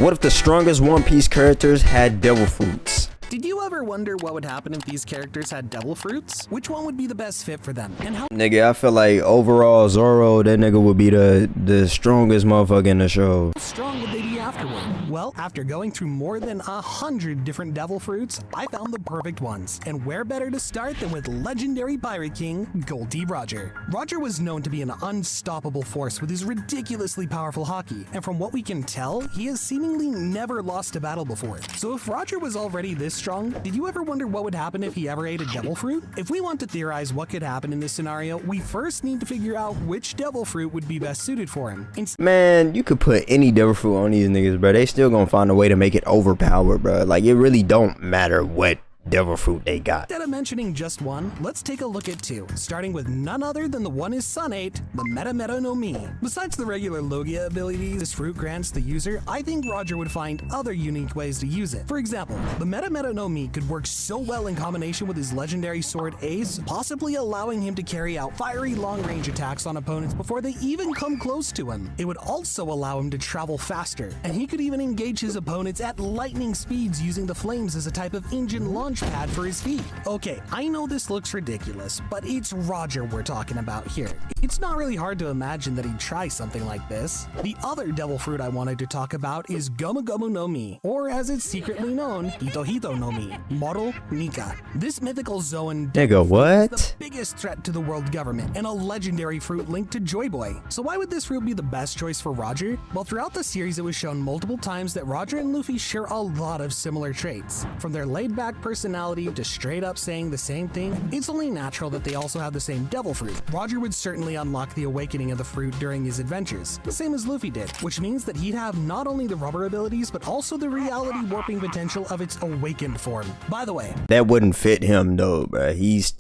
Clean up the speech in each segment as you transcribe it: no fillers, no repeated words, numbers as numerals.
What if the strongest One Piece characters had devil fruits? Did you ever wonder what would happen if these characters had devil fruits? Which one would be the best fit for them? And how Nigga, I feel like overall Zoro, that nigga would be the strongest motherfucker in the show. strong would they be afterward? Well, after going through more than 100 different devil fruits, I found the perfect ones. And where better to start than with legendary pirate king, Goldie Roger. Roger was known to be an unstoppable force with his ridiculously powerful haki, and from what we can tell, he has seemingly never lost a battle before. So if Roger was already this strong, did you ever wonder what would happen if he ever ate a devil fruit? If we want to theorize what could happen in this scenario, we first need to figure out which devil fruit would be best suited for him. Man, you could put any devil fruit on these niggas, bro. They still gonna find a way to make it overpowered, bro. Like, it really don't matter what devil fruit they got. Instead of mentioning just one, let's take a look at two, starting with none other than the one his son ate, the Meta no Mi. Besides the regular Logia abilities this fruit grants the user, I think Roger would find other unique ways to use it. For example, the Meta no Mi could work so well in combination with his legendary sword Ace, possibly allowing him to carry out fiery long-range attacks on opponents before they even come close to him. It would also allow him to travel faster, and he could even engage his opponents at lightning speeds using the flames as a type of engine launch pad for his feet. Okay, I know this looks ridiculous, but it's Roger we're talking about here. It's not really hard to imagine that he'd try something like this. The other devil fruit I wanted to talk about is Gomu Gomu no Mi, or as it's secretly known, Hito Hito no Mi, Moro Nika. This mythical Zoan Nigga, what? is the biggest threat to the world government and a legendary fruit linked to Joy Boy. So why would this fruit be the best choice for Roger? Well, throughout the series it was shown multiple times that Roger and Luffy share a lot of similar traits. From their laid-back personality to straight up saying the same thing, it's only natural that they also have the same devil fruit. Roger would certainly unlock the awakening of the fruit during his adventures, the same as Luffy did, which means that he'd have not only the rubber abilities, but also the reality warping potential of its awakened form. By the way, That wouldn't fit him though, bro. His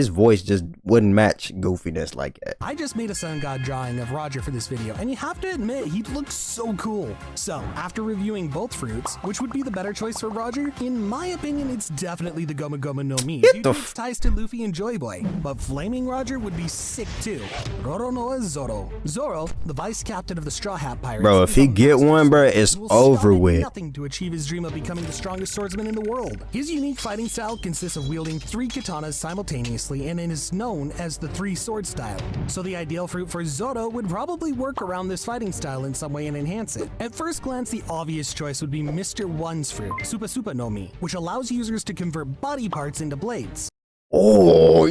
voice just wouldn't match goofiness like that. I just made a sun god drawing of Roger for this video, and you have to admit, he looks so cool. So, after reviewing both fruits, which would be the better choice for Roger? In my opinion, it's definitely the Gomu Gomu no Mi, due to its ties to Luffy and Joy Boy. But Flaming Roger would be sick too. Roro no Zoro. Zoro, the vice captain of the Straw Hat Pirates. Bro, if he get one, bro, it's over with. Nothing to achieve his dream of becoming the strongest swordsman in the world. His unique fighting style consists of wielding 3 katanas simultaneously, and it is known as the 3-sword style. So the ideal fruit for Zoro would probably work around this fighting style in some way and enhance it. At first glance, the obvious choice would be Mr. One's fruit, Supa Supa no Mi, which allows users to convert body parts into blades. Hold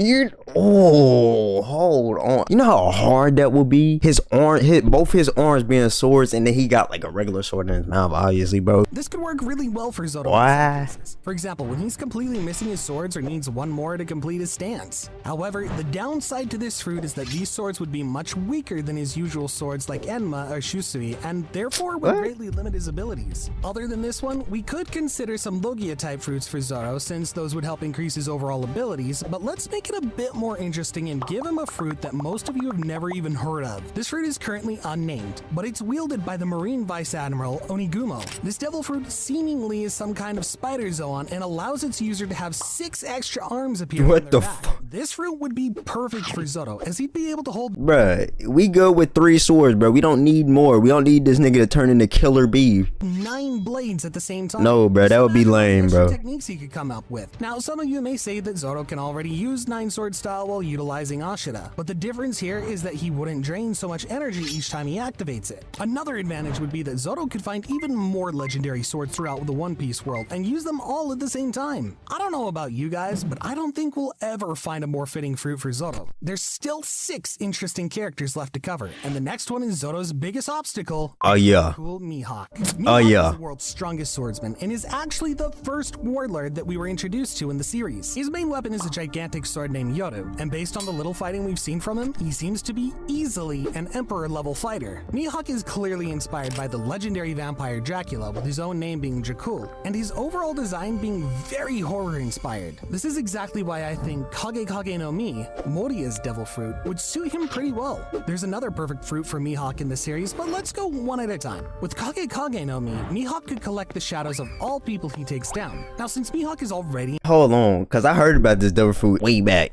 on. You know how hard that would be? Both his arms being swords, and then he got like a regular sword in his mouth, obviously, bro. This could work really well for Zoro. Why? For example, when he's completely missing his swords or needs one more to complete his stance. However, the downside to this fruit is that these swords would be much weaker than his usual swords like Enma or Shusui, and therefore would greatly limit his abilities. Other than this one, we could consider some Logia type fruits for Zoro, since those would help increase his overall abilities, but let's make it a bit more interesting and give him a fruit that most of you have never even heard of. This fruit is currently unnamed, but it's wielded by the Marine Vice Admiral Onigumo. This devil fruit seemingly is some kind of spider zoan and allows its user to have 6 extra arms appear on their back. This fruit would be perfect for Zoro, as he'd be able to hold— Bruh, we go with 3 swords, bro. We don't need more. We don't need this nigga to turn into Killer Bee. 9 blades at the same time. No, bro, that would be lame, bro. Techniques he could come up with. Now, some of you may say that Zoro can already use 9-sword style while utilizing Ashura, but the difference here is that he wouldn't drain so much energy each time he activates it. Another advantage would be that Zoro could find even more legendary swords throughout the One Piece world and use them all at the same time. I don't know about you guys, but I don't think we'll ever find a more fitting fruit for Zoro. There's still 6 interesting characters left to cover, and the next one is Zoro's biggest obstacle. Oh yeah. Cool Mihawk. Oh yeah. Is the world's strongest swordsman and is actually the first warlord that we were introduced to in the series. His main weapon is a gigantic sword named Yoru, and based on the little fighting we've seen from him, he seems to be easily an emperor level fighter. Mihawk is clearly inspired by the legendary vampire Dracula, with his own name being Jakul, and his overall design being very horror inspired. This is exactly why I think Kage Kage no Mi, Moria's devil fruit, would suit him pretty well. There's another perfect fruit for Mihawk in the series, but let's go one at a time. With Kage Kage no Mi, Mihawk could collect the shadows of all people he takes down. Now, since Mihawk is already— Hold on, cause I heard about this devil fruit way back.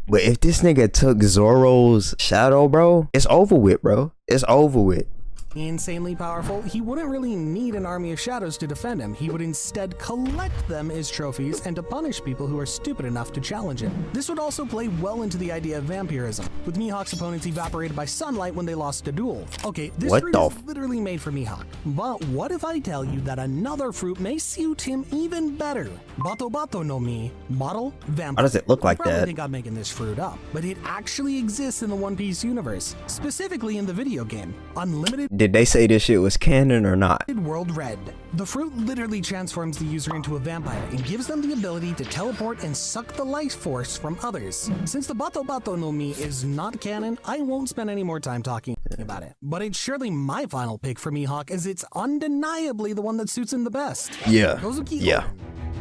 But if this nigga took Zoro's shadow, bro, it's over with, bro. It's over with. insanely powerful, he wouldn't really need an army of shadows to defend him. He would instead collect them as trophies and to punish people who are stupid enough to challenge him. This would also play well into the idea of vampirism, with Mihawk's opponents evaporated by sunlight when they lost a duel. Okay, this fruit is literally made for Mihawk, but what if I tell you that another fruit may suit him even better? Bato Bato no Mi, model vampire. How does it look like I probably that? think I'm making this fruit up, but it actually exists in the One Piece universe, specifically in the video game, Unlimited Did they say this shit was canon or not? World Red. The fruit literally transforms the user into a vampire and gives them the ability to teleport and suck the life force from others. Since the Bato Bato no Mi is not canon, I won't spend any more time talking about it. But it's surely my final pick for Mihawk, as it's undeniably the one that suits him the best. Yeah. Oden.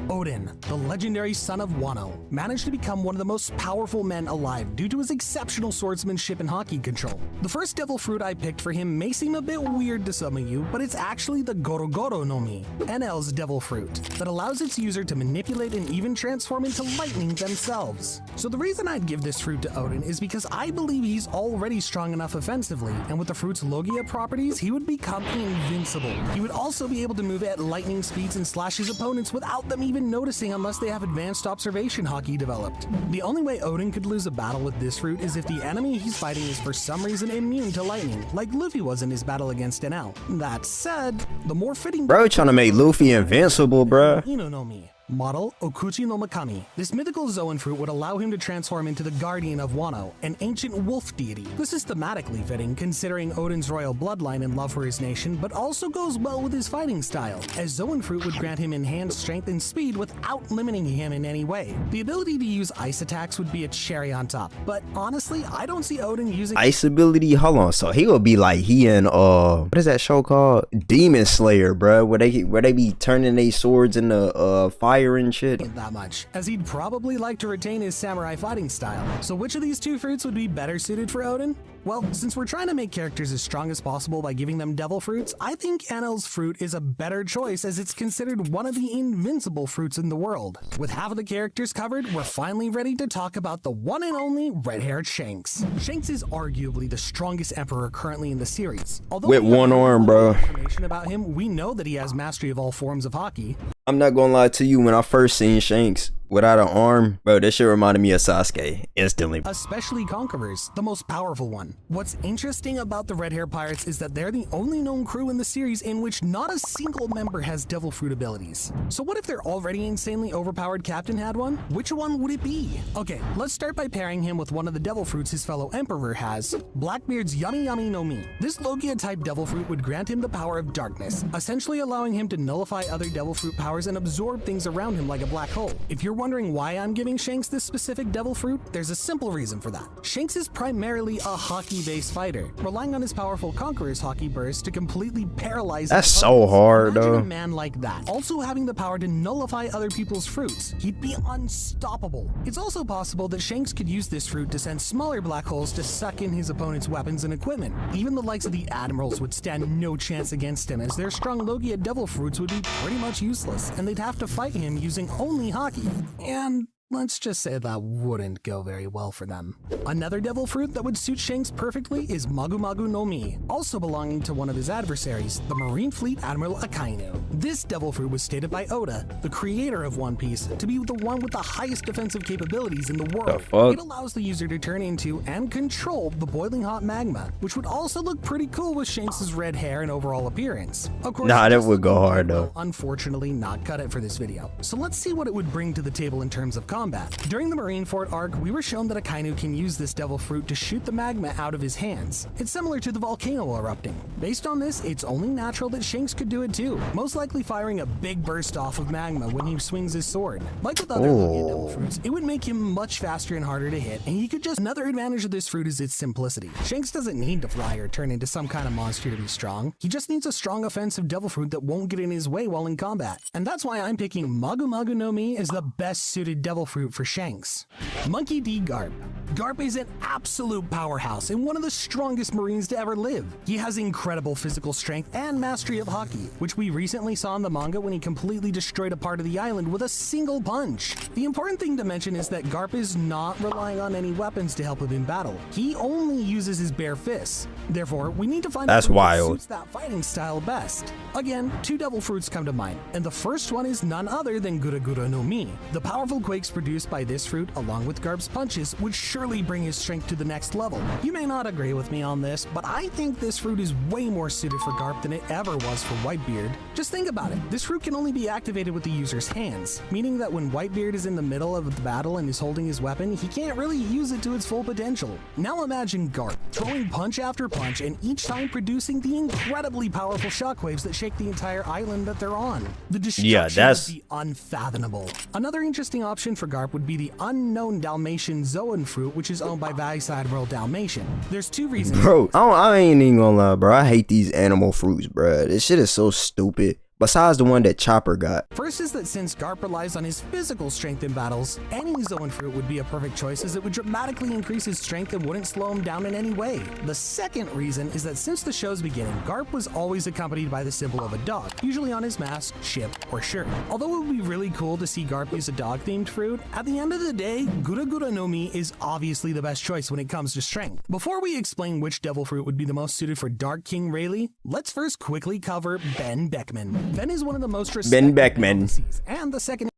Oden, the legendary son of Wano, managed to become one of the most powerful men alive due to his exceptional swordsmanship and hockey control. The first devil fruit I picked for him may seem a bit weird to some of you, but it's actually the Goro Goro no Mi, NL's devil fruit, that allows its user to manipulate and even transform into lightning themselves. So the reason I'd give this fruit to Oden is because I believe he's already strong enough offensively, and with the fruit's Logia properties, he would become invincible. He would also be able to move at lightning speeds and slash his opponents without them even noticing, unless they have advanced observation hockey developed. The only way Oden could lose a battle with this fruit is if the enemy he's fighting is for some reason immune to lightning, like Luffy was in his battle against NL. That said, the more fitting— Bro, trying to make Luffy invincible, bro. Inonomi. Model Okuchi no Makami. This mythical Zoan fruit would allow him to transform into the Guardian of Wano, an ancient wolf deity. This is thematically fitting, considering Oden's royal bloodline and love for his nation, but also goes well with his fighting style, as Zoan fruit would grant him enhanced strength and speed without limiting him in any way. The ability to use ice attacks would be a cherry on top, but honestly, I don't see Oden using Ice ability? Hold on, so he would be like he in what is that show called? Demon Slayer, bro, where they be turning their swords into fire and shit. That much, as he'd probably like to retain his samurai fighting style. So which of these two fruits would be better suited for Oden? Well, since we're trying to make characters as strong as possible by giving them devil fruits, I think NL's fruit is a better choice, as it's considered one of the invincible fruits in the world. With half of the characters covered, we're finally ready to talk about the one and only red-haired Shanks. Shanks is arguably the strongest emperor currently in the series. Although with one arm, bro. Information about him, we know that he has mastery of all forms of hockey. I'm not gonna lie to you, when I first seen Shanks without an arm, bro, this shit reminded me of Sasuke instantly. Especially Conquerors, the most powerful one. What's interesting about the Red Hair Pirates is that they're the only known crew in the series in which not a single member has devil fruit abilities. So what if their already insanely overpowered captain had one? Which one would it be? Okay, let's start by pairing him with one of the devil fruits his fellow emperor has, Blackbeard's Yummy Yummy no Mi. This Logia type devil fruit would grant him the power of darkness, essentially allowing him to nullify other devil fruit powers and absorb things around him like a black hole. If you're wondering why I'm giving Shanks this specific devil fruit, there's a simple reason for that. Shanks is primarily a hockey-based fighter, relying on his powerful Conqueror's hockey burst to completely paralyze— That's so hard, Imagine though. a man like that also having the power to nullify other people's fruits. He'd be unstoppable. It's also possible that Shanks could use this fruit to send smaller black holes to suck in his opponent's weapons and equipment. Even the likes of the Admirals would stand no chance against him, as their strong Logia devil fruits would be pretty much useless, and they'd have to fight him using only hockey. And let's just say that wouldn't go very well for them. Another devil fruit that would suit Shanks perfectly is Magu Magu no Mi, also belonging to one of his adversaries, the Marine Fleet Admiral Akainu. This devil fruit was stated by Oda, the creator of One Piece, to be the one with the highest defensive capabilities in the world. The fuck? It allows the user to turn into and control the boiling hot magma, which would also look pretty cool with Shanks' red hair and overall appearance. Of course, Nah, that this would go hard, though. will unfortunately not cut it for this video. So let's see what it would bring to the table in terms of combat. During the Marineford arc, we were shown that Akainu can use this devil fruit to shoot the magma out of his hands. It's similar to the volcano erupting. Based on this, it's only natural that Shanks could do it too, most likely firing a big burst off of magma when he swings his sword. Like with other Logia devil fruits, it would make him much faster and harder to hit, and he could just— Another advantage of this fruit is its simplicity. Shanks doesn't need to fly or turn into some kind of monster to be strong. He just needs a strong offensive devil fruit that won't get in his way while in combat. And that's why I'm picking Magu Magu no Mi as the best suited devil fruit for Shanks. Monkey D. Garp. Garp is an absolute powerhouse and one of the strongest Marines to ever live. He has incredible physical strength and mastery of hockey, which we recently saw in the manga when he completely destroyed a part of the island with a single punch. The important thing to mention is that Garp is not relying on any weapons to help him in battle. He only uses his bare fists. Therefore, we need to find That's a fruit wild. that suits that fighting style best. Again, 2 devil fruits come to mind, and the first one is none other than Gura Gura no Mi. The powerful quakes produced by this fruit, along with Garp's punches, would surely bring his strength to the next level. You may not agree with me on this, but I think this fruit is way more suited for Garp than it ever was for Whitebeard. Just think about it. This fruit can only be activated with the user's hands, meaning that when Whitebeard is in the middle of the battle and is holding his weapon, he can't really use it to its full potential. Now imagine Garp throwing punch after punch and each time producing the incredibly powerful shockwaves that shake the entire island that they're on. The destruction would be unfathomable. Another interesting option for Garp would be the unknown Dalmatian Zoan fruit, which is owned by Vice Admiral Dalmatian. There's 2 reasons. Bro, I ain't even gonna lie, bro. I hate these animal fruits, bro. This shit is so stupid. Besides the one that Chopper got. First is that since Garp relies on his physical strength in battles, any Zoan fruit would be a perfect choice as it would dramatically increase his strength and wouldn't slow him down in any way. The second reason is that since the show's beginning, Garp was always accompanied by the symbol of a dog, usually on his mask, ship, or shirt. Although it would be really cool to see Garp use a dog-themed fruit, at the end of the day, Gura Gura no Mi is obviously the best choice when it comes to strength. Before we explain which devil fruit would be the most suited for Dark King Rayleigh, let's first quickly cover Beckman. Ben is one of the most respected Beckman and the second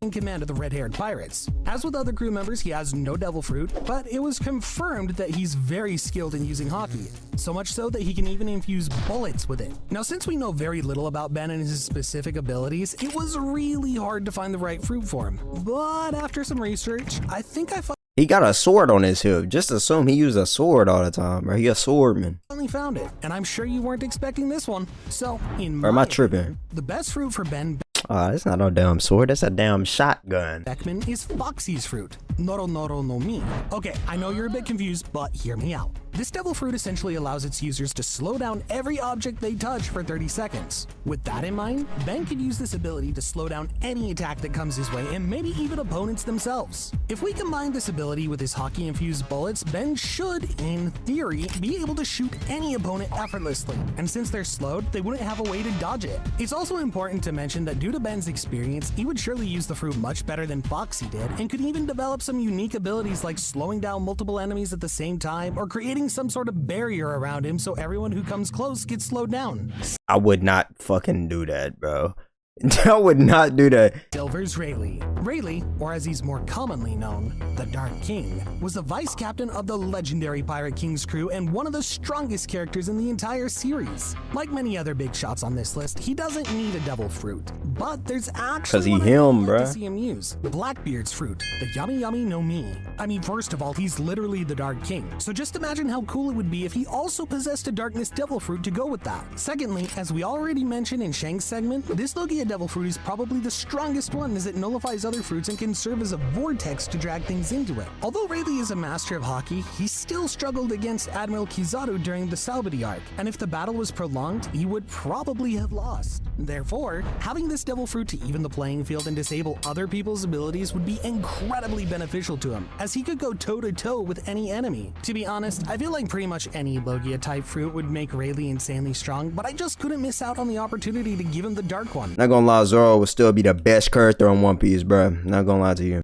in command of the red-haired pirates. As with other crew members, he has no devil fruit, but it was confirmed that he's very skilled in using hockey, so much so that he can even infuse bullets with it. Now, since we know very little about Ben and his specific abilities, it was really hard to find the right fruit for him. But after some research, I think I He got a sword on his hip. Just assume he used a sword all the time, bro. He a swordman. finally found it, and I'm sure you weren't expecting this one. So, in my Or am I opinion, tripping? the best fruit for Ben That's not no damn sword. That's a damn shotgun. Beckman is Foxy's fruit, Noro Noro no Mi. Okay, I know you're a bit confused, but hear me out. This devil fruit essentially allows its users to slow down every object they touch for 30 seconds. With that in mind, Ben could use this ability to slow down any attack that comes his way and maybe even opponents themselves. If we combine this ability with his hockey-infused bullets, Ben should, in theory, be able to shoot any opponent effortlessly. And since they're slowed, they wouldn't have a way to dodge it. It's also important to mention that due to Ben's experience, he would surely use the fruit much better than Foxy did and could even develop some unique abilities like slowing down multiple enemies at the same time or creating some sort of barrier around him so everyone who comes close gets slowed down. I would not fucking do that, bro. I would not do that. Silver's Rayleigh. Rayleigh, or as he's more commonly known, the Dark King, was the vice captain of the legendary Pirate King's crew and one of the strongest characters in the entire series. Like many other big shots on this list, he doesn't need a devil fruit, but there's actually he one him, I'd like bruh. to see him use. Blackbeard's fruit, the Yummy Yummy no Mi. I mean, first of all, he's literally the Dark King, so just imagine how cool it would be if he also possessed a Darkness devil fruit to go with that. Secondly, as we already mentioned in Shanks' segment, this Logia devil fruit is probably the strongest one as it nullifies other fruits and can serve as a vortex to drag things into it. Although Rayleigh is a master of hockey, he still struggled against Admiral Kizaru during the Salbadi arc, and if the battle was prolonged, he would probably have lost. Therefore, having this devil fruit to even the playing field and disable other people's abilities would be incredibly beneficial to him, as he could go toe-to-toe with any enemy. To be honest, I feel like pretty much any Logia-type fruit would make Rayleigh insanely strong, but I just couldn't miss out on the opportunity to give him the dark one. Not gonna lie, Zoro would still be the best character on One Piece, bro. Not gonna lie to you.